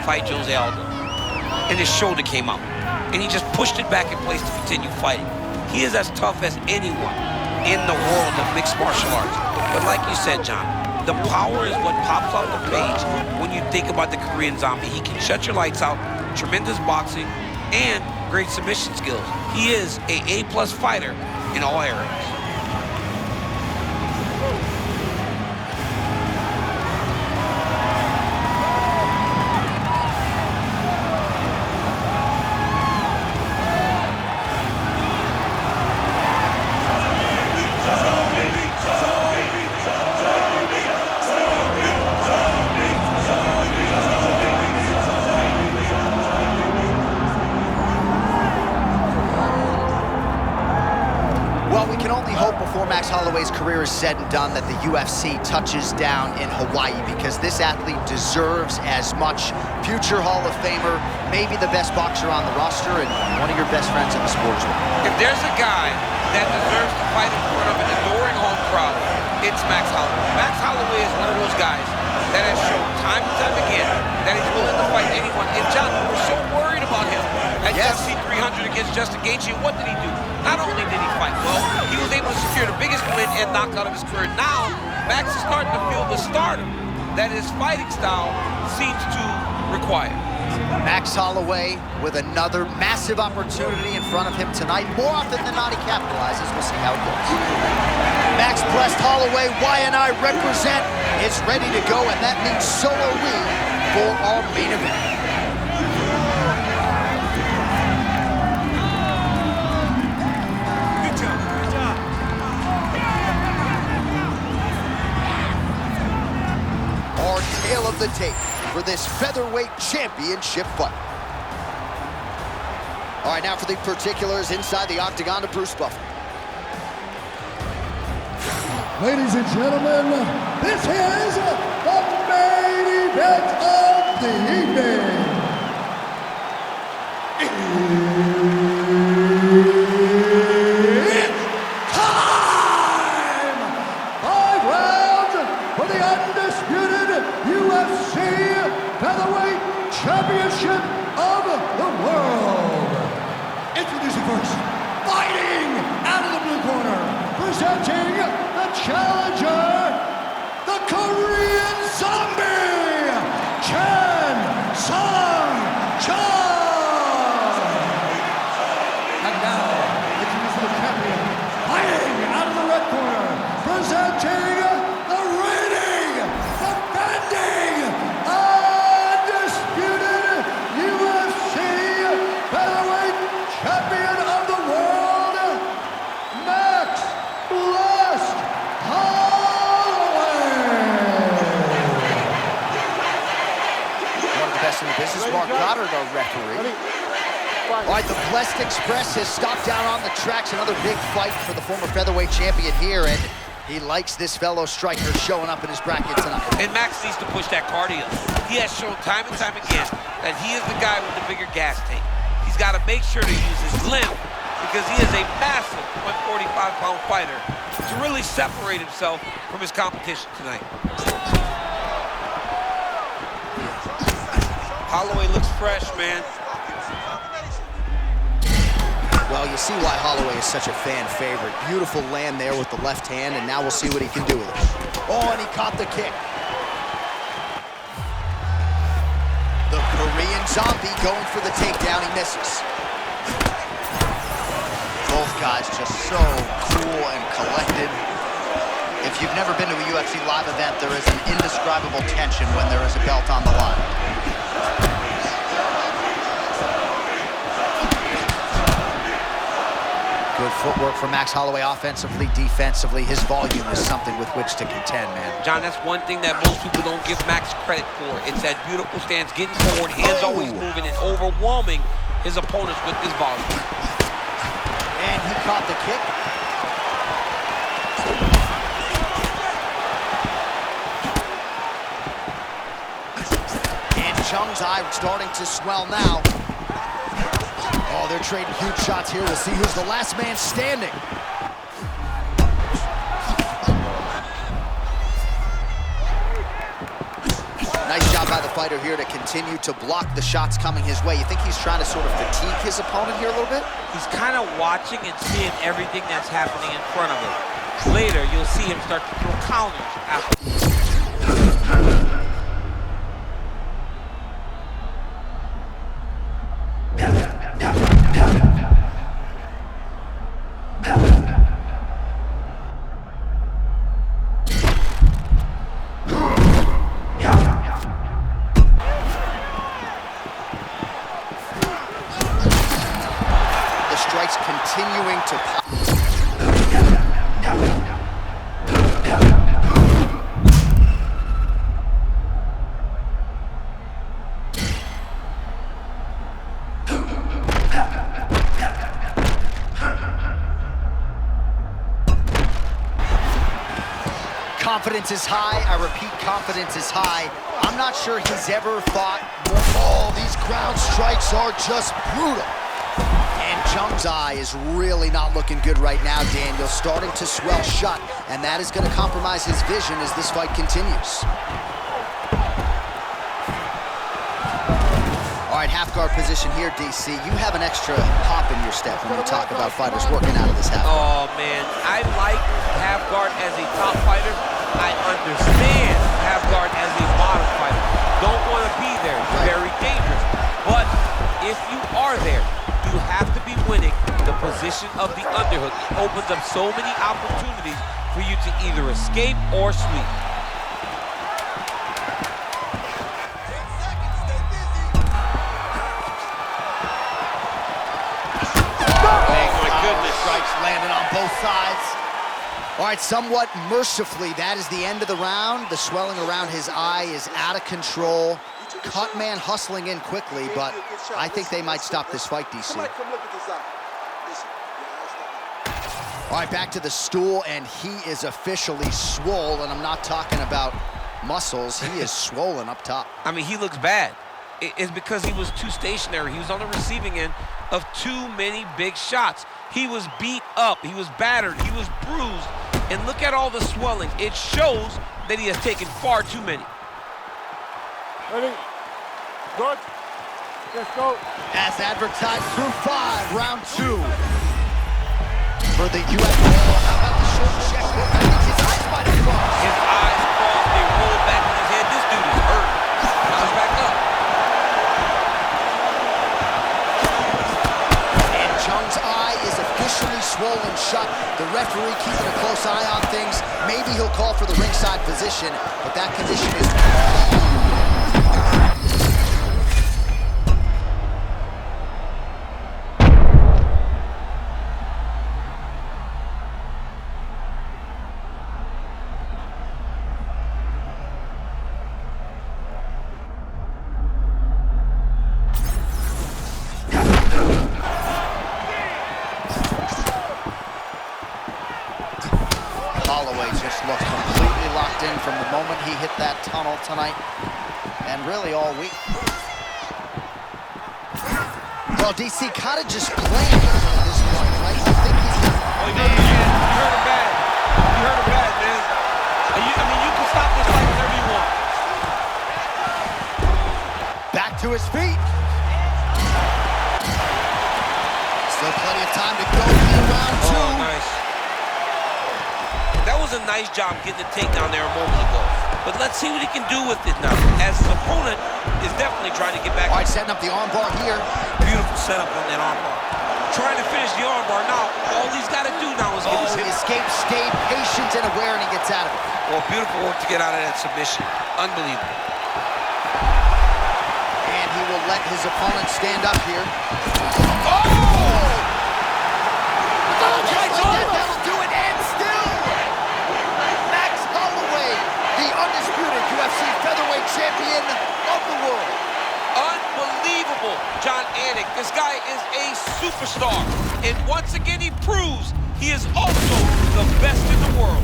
fight Jose Aldo, and his shoulder came out, and he just pushed it back in place to continue fighting. He is as tough as anyone in the world of mixed martial arts. But like you said, John, the power is what pops off the page when you think about the Korean Zombie. He can shut your lights out, tremendous boxing, and great submission skills. He is a A+ fighter in all areas. Before Max Holloway's career is said and done, that the UFC touches down in Hawaii, because this athlete deserves as much. Future Hall of Famer, maybe the best boxer on the roster, and one of your best friends in the sport as well. If there's a guy that deserves to fight in front of an adoring home crowd, it's Max Holloway. Max Holloway is one of those guys that has shown time and time again that he's willing to fight anyone. And John, we were so worried about him at UFC 300 against Justin Gaethje. What did he do? Not only did he fight well, he was able to secure the biggest win and knockout of his career. Now, Max is starting to feel the stardom that his fighting style seems to require. Max Holloway with another massive opportunity in front of him tonight. More often than not, he capitalizes. We'll see how it goes. Max blessed Holloway. Y&I represent. It's ready to go, and that means so are we for our main event. Tale of the tape for this featherweight championship fight. All right, now for the particulars inside the octagon to Bruce Buffer. Ladies and gentlemen, this is the main event of the evening. It's time! 5 rounds for the undisputed UFC Featherweight Championship of the World. Introducing first, fighting out of the blue corner, presenting the challenger, the Korean Zombie, Chan Sung-Chun. And now, introducing the champion, fighting out of the red corner, presenting the reigning, defending, undisputed UFC Featherweight Champion of the World, Max Blessed Holloway. One of the best in the business, Mark Goddard, our referee. All right, the Blessed Express has stopped down on the tracks. Another big fight for the former featherweight champion here, and he likes this fellow striker showing up in his bracket tonight. And Max needs to push that cardio. He has shown time and time again that he is the guy with the bigger gas tank. He's got to make sure to use his limb, because he is a massive 145-pound fighter, to really separate himself from his competition tonight. Holloway looks fresh, man. Well, you see why Holloway is such a fan favorite. Beautiful land there with the left hand, and now we'll see what he can do with it. Oh, and he caught the kick. The Korean Zombie going for the takedown. He misses. Both guys just so cool and collected. If you've never been to a UFC live event, there is an indescribable tension when there is a belt on the line. Good footwork from Max Holloway offensively, defensively. His volume is something with which to contend, man. John, that's one thing that most people don't give Max credit for. It's that beautiful stance, getting forward, hands always moving, and overwhelming his opponents with his volume. And he caught the kick. And Chung's eye starting to swell now. Oh, they're trading huge shots here. We'll see who's the last man standing. Nice job by the fighter here to continue to block the shots coming his way. You think he's trying to sort of fatigue his opponent here a little bit? He's kind of watching and seeing everything that's happening in front of him. Later, you'll see him start to throw counters after. Strikes continuing to pop. Confidence is high. I repeat, confidence is high. I'm not sure he's ever thought, oh, these ground strikes are just brutal. And Jung's eye is really not looking good right now, Daniel. Starting to swell shut, and that is going to compromise his vision as this fight continues. All right, half guard position here, DC. You have an extra hop in your step when you talk about fighters working out of this half guard. Oh, man. I like half guard as a top fighter. I understand half guard as a bottom fighter. Don't want to be there. It's very dangerous. But if you are there, you have to be winning the position of the underhook. It opens up so many opportunities for you to either escape or sweep. Oh, my goodness. Strikes landing on both sides. All right, somewhat mercifully, that is the end of the round. The swelling around his eye is out of control. Cut man hustling in quickly, but I think they might stop this fight, DC. All right, back to the stool, and he is officially swole, and I'm not talking about muscles. He is swollen up top. I mean, he looks bad. It's because he was too stationary. He was on the receiving end of too many big shots. He was beat up. He was battered. He was bruised. And look at all the swelling. It shows that he has taken far too many. Ready? Good. Let's go. As advertised, through 5, round 2. For the UFC. How about the short check? I think his eyes might have crossed. His eyes crossed. They rolled back in his head. This dude is hurt. Now he's back up. And Jung's eye is officially swollen shut. The referee keeping a close eye on things. Maybe he'll call for the ringside position, but that condition is... just looks completely locked in from the moment he hit that tunnel tonight, and really all week. Well, DC kind of just playing at this point, right? You think he's... Oh, you heard him bad. You heard him bad, man. I mean, you can stop this fight whenever you want. Back to his feet. Still plenty of time to go in round 2. Oh, nice. That was a nice job getting the takedown there a moment ago. But let's see what he can do with it now, as his opponent is definitely trying to get back. All right, setting up the armbar here. Beautiful setup on that armbar. Trying to finish the armbar now. All he's got to do now is get his hip. Escape, stay patient and aware, and he gets out of it. Well, beautiful work to get out of that submission. Unbelievable. And he will let his opponent stand up here. Oh! That'll do it, and still, Max Holloway, the undisputed UFC featherweight champion of the world. Unbelievable, John Anik. This guy is a superstar. And once again, he proves he is also the best in the world.